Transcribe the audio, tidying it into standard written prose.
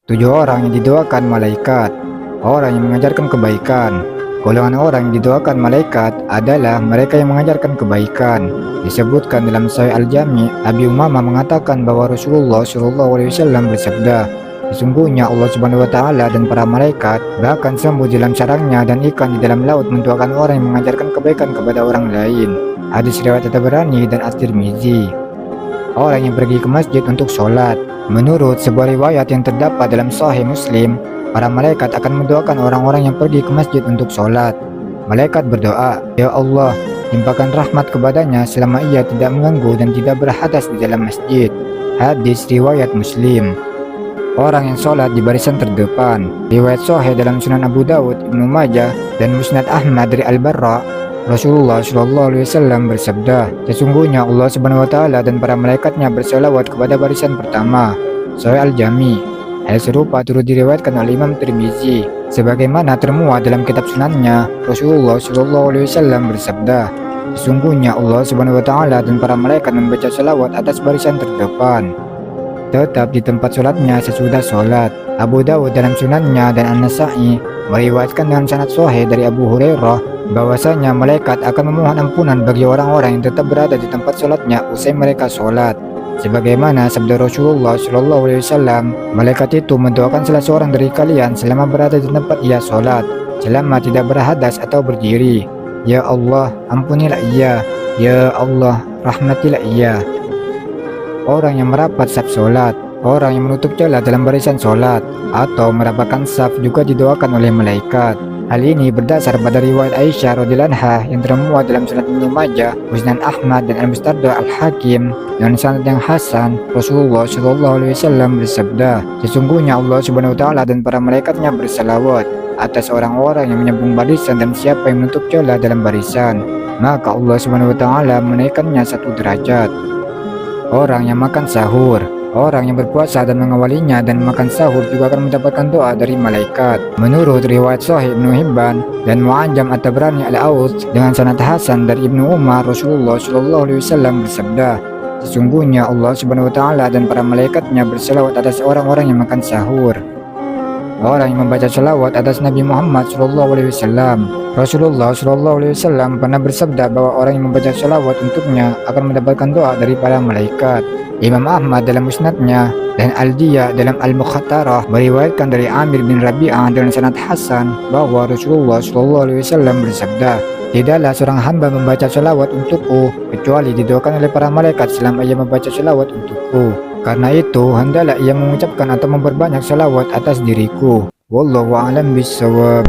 7 orang yang didoakan malaikat. Orang yang mengajarkan kebaikan. Golongan orang yang didoakan malaikat adalah mereka yang mengajarkan kebaikan. Disebutkan dalam Sahih Al-Jami, Abi Umamah mengatakan bahwa Rasulullah SAW bersabda, sesungguhnya Allah Subhanahu wa taala dan para malaikat bahkan sembuh di dalam sarangnya dan ikan di dalam laut mendoakan orang yang mengajarkan kebaikan kepada orang lain. Hadis riwayat At-Tabarani dan At-Tirmizi. Orang yang pergi ke masjid untuk sholat. Menurut sebuah riwayat yang terdapat dalam Sahih Muslim, para malaikat akan mendoakan orang-orang yang pergi ke masjid untuk sholat. Malaikat berdoa, "Ya Allah, limpahkan rahmat kepadanya selama ia tidak mengganggu dan tidak berhadas di dalam masjid." Hadis riwayat Muslim. Orang yang sholat di barisan terdepan. Riwayat Sahih dalam Sunan Abu Dawud, Ibnu Majah, dan Musnad Ahmad dari Al-Barra, Rasulullah SAW bersabda, sesungguhnya Allah Subhanahu wa taala dan para malaikatnya berselawat kepada barisan pertama. Sahih Al-Jami. Hal serupa turut diriwayatkan oleh Imam Tirmizi, sebagaimana termuat dalam kitab Sunannya. Rasulullah SAW bersabda, sesungguhnya Allah Subhanahu wa taala dan para malaikat membaca selawat atas barisan terdepan, tetap di tempat sholatnya sesudah sholat. Abu Dawud dalam Sunannya dan An-Nasa'i meriwayatkan dengan sanad sahih dari Abu Hurairah bahwasanya malaikat akan memohon ampunan bagi orang-orang yang tetap berada di tempat sholatnya usai mereka sholat. Sebagaimana sabda Rasulullah SAW, malaikat itu mendoakan salah seorang dari kalian selama berada di tempat ia sholat, selama tidak berhadas atau berdiri. Ya Allah, ampunilah ia. Ya Allah, rahmatilah ia. Orang yang merapat saf sholat, orang yang menutup celah dalam barisan sholat, atau merapatkan saf juga didoakan oleh malaikat. Hal ini berdasar pada riwayat Aisyah radhiyallahu anha yang termuat dalam Sunan Ibnu Majah, Musnad Ahmad dan Al-Mustadrak Al-Hakim dengan sanad yang hasan. Rasulullah SAW bersabda, sesungguhnya Allah Subhanahu wa taala dan para malaikatnya berselawat atas orang-orang yang menyambung barisan dan siapa yang menutup celah dalam barisan, maka Allah Subhanahu wa taala menaikkannya 1 derajat. Orang yang makan sahur, orang yang berpuasa dan mengawalinya dan makan sahur juga akan mendapatkan doa dari malaikat. Menurut riwayat Sahih Ibnu Hibban dan Mu'ajam At-Tabrani Al-Aus dengan sanad hasan dari Ibnu Umar, Rasulullah SAW bersabda, sesungguhnya Allah Subhanahu wa taala dan para malaikatnya berselawat atas orang-orang yang makan sahur. Orang yang membaca selawat atas Nabi Muhammad SAW. Rasulullah SAW pernah bersabda bahwa orang yang membaca selawat untuknya akan mendapatkan doa dari para malaikat. Imam Ahmad dalam musnadnya dan Al-Diya dalam Al-Mukhatarah meriwayatkan dari Amir bin Rabi'ah dengan sanad hasan bahwa Rasulullah SAW bersabda, tidaklah seorang hamba membaca selawat untukku kecuali didoakan oleh para malaikat selama ia membaca selawat untukku. Karena itu hendaklah ia mengucapkan atau memperbanyak selawat atas diriku. Wallahu a'lam bishawab.